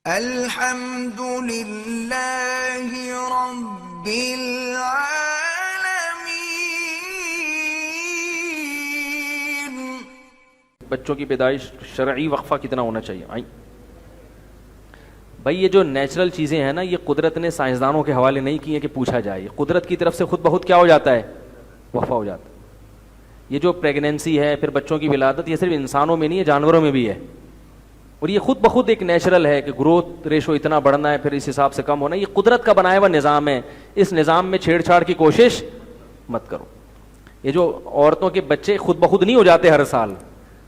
الحمد للہ رب العالمین۔ بچوں کی پیدائش شرعی وقفہ کتنا ہونا چاہیے؟ بھائی یہ جو نیچرل چیزیں ہیں نا، یہ قدرت نے سائنسدانوں کے حوالے نہیں کی ہیں کہ پوچھا جائے، یہ قدرت کی طرف سے خود بخود کیا ہو جاتا ہے؟ وقفہ ہو جاتا ہے۔ یہ جو پریگنینسی ہے، پھر بچوں کی ولادت، یہ صرف انسانوں میں نہیں ہے، جانوروں میں بھی ہے، اور یہ خود بخود ایک نیچرل ہے کہ گروتھ ریشو اتنا بڑھنا ہے، پھر اس حساب سے کم ہونا ہے۔ یہ قدرت کا بنایا ہوا نظام ہے، اس نظام میں چھیڑ چھاڑ کی کوشش مت کرو۔ یہ جو عورتوں کے بچے خود بخود نہیں ہو جاتے ہر سال،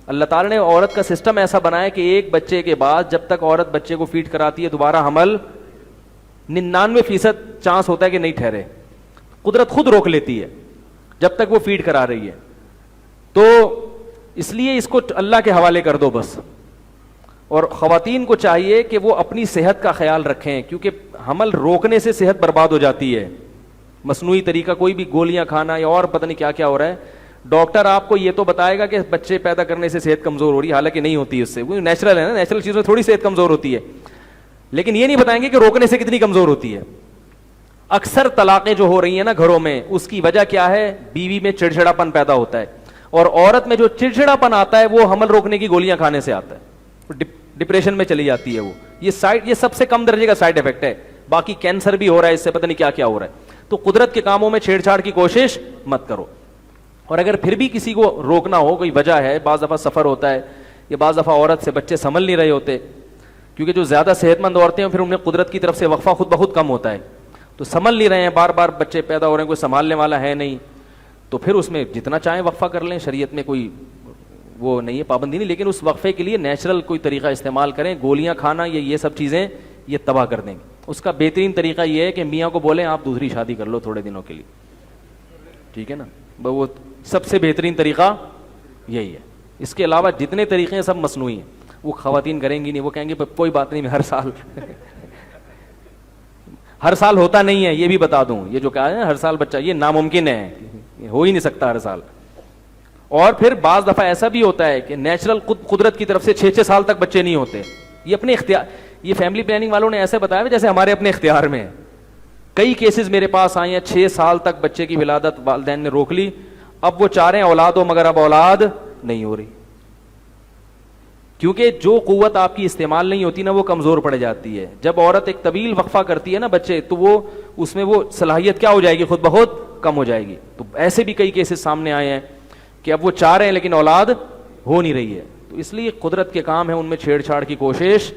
اللہ تعالیٰ نے عورت کا سسٹم ایسا بنایا کہ ایک بچے کے بعد جب تک عورت بچے کو فیڈ کراتی ہے، دوبارہ حمل 99% چانس ہوتا ہے کہ نہیں ٹھہرے، قدرت خود روک لیتی ہے جب تک وہ فیڈ کرا رہی ہے۔ تو اس لیے اس کو اللہ کے حوالے کر دو بس۔ اور خواتین کو چاہیے کہ وہ اپنی صحت کا خیال رکھیں، کیونکہ حمل روکنے سے صحت برباد ہو جاتی ہے۔ مصنوعی طریقہ، کوئی بھی گولیاں کھانا یا اور پتہ نہیں کیا کیا ہو رہا ہے، ڈاکٹر آپ کو یہ تو بتائے گا کہ بچے پیدا کرنے سے صحت کمزور ہو رہی ہے، حالانکہ نہیں ہوتی اس سے، وہ نیچرل ہے نا، نیچرل چیزوں سے تھوڑی صحت کمزور ہوتی ہے، لیکن یہ نہیں بتائیں گے کہ روکنے سے کتنی کمزور ہوتی ہے۔ اکثر طلاقیں جو ہو رہی ہیں نا گھروں میں، اس کی وجہ کیا ہے؟ بیوی میں چڑچڑاپن پیدا ہوتا ہے، اور عورت میں جو چڑچڑاپن آتا ہے وہ حمل روکنے کی گولیاں کھانے سے آتا ہے، ڈپریشن میں چلی جاتی ہے وہ۔ یہ سب سے کم درجے کا سائیڈ افیکٹ ہے، باقی کینسر بھی ہو رہا ہے اس سے، پتہ نہیں کیا کیا ہو رہا ہے۔ تو قدرت کے کاموں میں چھیڑ چھاڑ کی کوشش مت کرو۔ اور اگر پھر بھی کسی کو روکنا ہو، کوئی وجہ ہے، بعض دفعہ سفر ہوتا ہے، یا بعض دفعہ عورت سے بچے سنبھل نہیں رہے ہوتے، کیونکہ جو زیادہ صحت مند عورتیں ہیں پھر انہیں قدرت کی طرف سے وقفہ خود بخود کم ہوتا ہے، تو سنبھل نہیں رہے ہیں، بار بار بچے پیدا ہو رہے ہیں، کوئی سنبھالنے والا ہے نہیں، تو پھر اس میں جتنا چاہیں وقفہ کر لیں، شریعت میں کوئی وہ نہیں ہے، پابندی نہیں، لیکن اس وقفے کے لیے نیچرل کوئی طریقہ استعمال کریں۔ گولیاں کھانا یہ سب چیزیں یہ تباہ کر دیں گے۔ اس کا بہترین طریقہ یہ ہے کہ میاں کو بولیں آپ دوسری شادی کر لو تھوڑے دنوں کے لیے، ٹھیک ہے نا، وہ سب سے بہترین طریقہ یہی ہے۔ اس کے علاوہ جتنے طریقے ہیں سب مصنوعی ہیں، وہ خواتین کریں گی نہیں، وہ کہیں گے کوئی بات نہیں، ہر سال ہوتا نہیں ہے، یہ بھی بتا دوں، یہ جو کہا ہے ہر سال بچہ، یہ ناممکن ہے، ہو ہی نہیں سکتا ہر سال۔ اور پھر بعض دفعہ ایسا بھی ہوتا ہے کہ نیچرل قدرت کی طرف سے 6 سال تک بچے نہیں ہوتے، یہ اپنے اختیار، یہ فیملی پلاننگ والوں نے ایسے بتایا جیسے ہمارے اپنے اختیار میں ہے۔ کئی کیسز میرے پاس آئے ہیں، 6 سال تک بچے کی ولادت والدین نے روک لی، اب وہ چاہ رہے ہیں اولاد ہو مگر اب اولاد نہیں ہو رہی، کیونکہ جو قوت آپ کی استعمال نہیں ہوتی نا وہ کمزور پڑ جاتی ہے۔ جب عورت ایک طویل وقفہ کرتی ہے نا بچے، تو وہ اس میں وہ صلاحیت کیا ہو جائے گی؟ خود بخود کم ہو جائے گی۔ تو ایسے بھی کئی کیسز سامنے آئے ہیں کہ اب وہ چاہ رہے ہیں لیکن اولاد ہو نہیں رہی ہے، تو اس لیے قدرت کے کام ہیں، ان میں چھیڑ چھاڑ کی کوشش